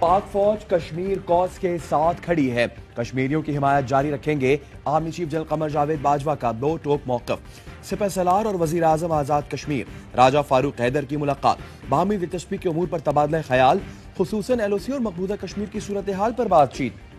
پاک فوج کشمیر کوز کے ساتھ کھڑی ہے، کشمیریوں کی حمایت جاری رکھیں گے۔ Army chief general Qamar Javed Bajwa کا دو ٹوک موقف۔ سپہ سالار اور وزیر اعظم آزاد کشمیر راجہ فاروق حیدر کی ملاقات، باہمی دلچسپی کے امور پر تبادلہ خیال، خصوصاً ایل او سی اور مقبوضہ کشمیر کی صورتحال پر بات چیت۔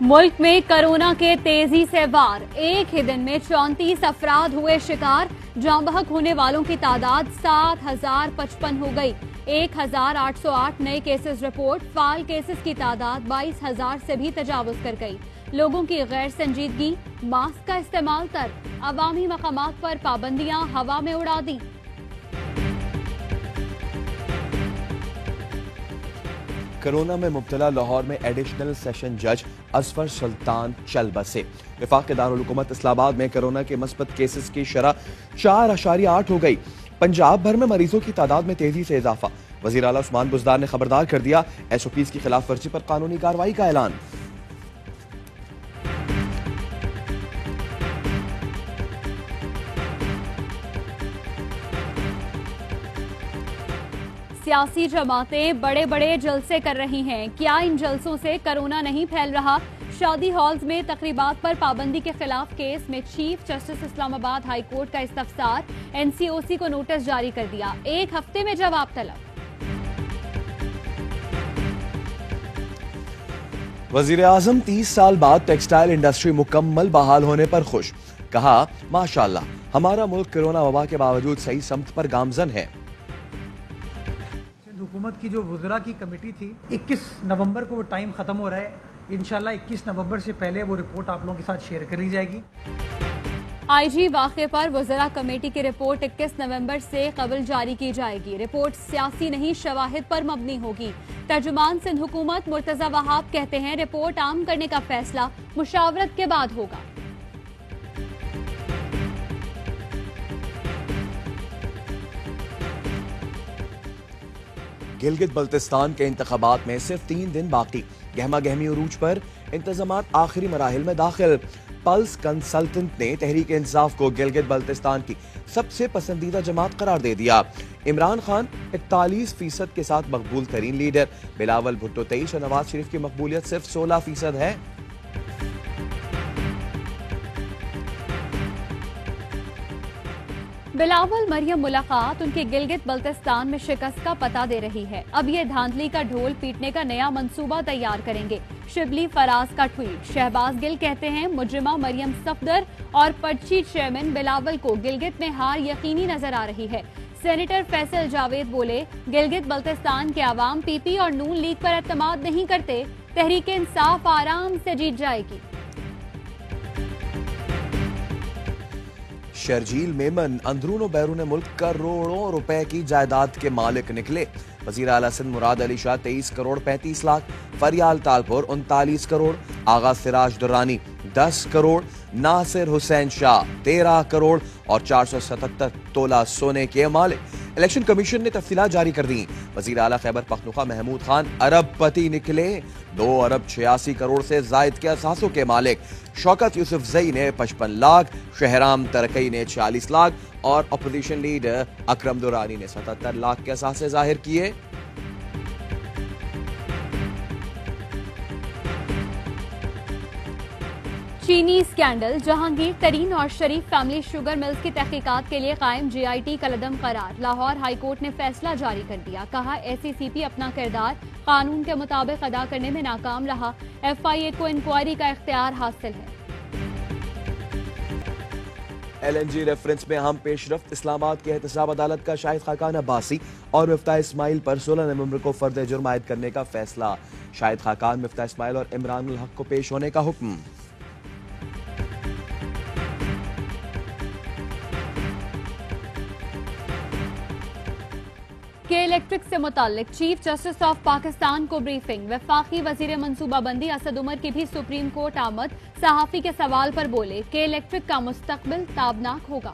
ملک میں کرونا کے تیزی سے وار، ایک ہی دن میں 34 افراد ہوئے شکار، جاں بحق ہونے والوں کی تعداد 7055 ہو گئی۔ 1808 نئے کیسز رپورٹ، فعال کیسز کی تعداد 22,000 سے بھی تجاوز کر گئی۔ لوگوں کی غیر سنجیدگی، ماسک کا استعمال ترک، عوامی مقامات پر پابندیاں ہوا میں اڑا دی۔ کرونا میں مبتلا لاہور میں ایڈیشنل سیشن جج اظفر سلطان چل بسے۔ وفاقی دارالحکومت اسلام آباد میں کرونا کے مثبت کیسز کی شرح 4.8 ہو گئی۔ پنجاب بھر میں مریضوں کی تعداد میں تیزی سے اضافہ، وزیر اعلیٰ عثمان بزدار نے خبردار کر دیا، ایس او پیز کی خلاف ورزی پر قانونی کارروائی کا اعلان۔ سیاسی جماعتیں بڑے بڑے جلسے کر رہی ہیں، کیا ان جلسوں سے کرونا نہیں پھیل رہا؟ شادی ہالز میں تقریبات پر پابندی کے خلاف کیس میں چیف جسٹس اسلام آباد ہائی کورٹ کا استفسار، این سی او سی کو نوٹس جاری کر دیا، 1 ہفتے میں جواب طلب۔ وزیر اعظم 30 سال بعد ٹیکسٹائل انڈسٹری مکمل بحال ہونے پر خوش، کہا ماشاءاللہ ہمارا ملک کرونا وبا کے باوجود صحیح سمت پر گامزن ہے۔ حکومت کی جو وزراء کی کمیٹی تھی، 21 نومبر کو وہ ٹائم ختم ہو رہا ہے، انشاءاللہ 21 نومبر سے پہلے وہ رپورٹ آپ لوگوں کے ساتھ شیئر کر لی جائے گی۔ آئی جی واقعے پر وزراء کمیٹی کی رپورٹ 21 نومبر سے قبل جاری کی جائے گی۔ رپورٹ سیاسی نہیں، شواہد پر مبنی ہوگی۔ ترجمان سندھ حکومت مرتضی وہاب کہتے ہیں رپورٹ عام کرنے کا فیصلہ مشاورت کے بعد ہوگا۔ گلگت بلتستان کے انتخابات میں صرف 3 دن باقی، گہما گہمی عروج پر، انتظامات آخری مراحل میں داخل۔ پلس کنسلٹنٹ نے تحریک انصاف کو گلگت بلتستان کی سب سے پسندیدہ جماعت قرار دے دیا۔ عمران خان 41% کے ساتھ مقبول ترین لیڈر، بلاول بھٹو 23 اور نواز شریف کی مقبولیت صرف 16% ہے۔ بلاول مریم ملاقات ان کی گلگت بلتستان میں شکست کا پتہ دے رہی ہے، اب یہ دھاندلی کا ڈھول پیٹنے کا نیا منصوبہ تیار کریں گے۔ شبلی فراز کا ٹویٹ، شہباز گل کہتے ہیں مجرمہ مریم صفدر اور پرچی چیئرمین بلاول کو گلگت میں ہار یقینی نظر آ رہی ہے۔ سینیٹر فیصل جاوید بولے گلگت بلتستان کے عوام پی پی اور نون لیگ پر اعتماد نہیں کرتے، تحریک انصاف آرام سے جیت جائے گی۔ شرجیل میمن اندرون و بیرون ملک کروڑوں روپے کی جائیداد کے مالک نکلے۔ وزیر اعلیٰ سندھ مراد علی شاہ 23 کروڑ 35 لاکھ، فریال تالپور 39 کروڑ، آغا سراج درانی 10 کروڑ، ناصر حسین شاہ 13 کروڑ اور 477 تولہ سونے کے مالک۔ الیکشن کمیشن نے تفصیلات جاری کر دیں۔ وزیر اعلیٰ خیبر پختونخوا محمود خان ارب پتی نکلے، 2 ارب 86 کروڑ سے زائد کے اثاثوں کے مالک۔ شوکت یوسف زئی نے 55 لاکھ، شہرام ترکی نے 46 لاکھ اور اپوزیشن لیڈر اکرم درانی نے 77 لاکھ کے اثاثے ظاہر کیے۔ چینی اسکینڈل، جہانگیر ترین اور شریف فیملی شوگر ملز کی تحقیقات کے لیے قائم جے آئی ٹی کالعدم قرار۔ لاہور ہائی کورٹ نے فیصلہ جاری کر دیا، کہا ایس ای سی پی اپنا کردار قانون کے مطابق ادا کرنے میں ناکام رہا، ایف آئی اے کو انکوائری کا اختیار حاصل ہے۔ ایل این جی ریفرنس میں اہم پیش رفت، اسلام آباد کے احتساب عدالت کا شاہد خاقان عباسی اور مفتاح اسماعیل پر 16 نومبر کو فرد جرم عائد کرنے کا فیصلہ۔ شاہد خاقان، مفتاح اسماعیل اور عمران الحق کو پیش ہونے کا حکم۔ کے الیکٹرک سے متعلق چیف جسٹس آف پاکستان کو بریفنگ، وفاقی وزیر منصوبہ بندی اسد عمر کی بھی سپریم کورٹ آمد، صحافی کے سوال پر بولے کہ الیکٹرک کا مستقبل تابناک ہوگا۔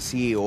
CEO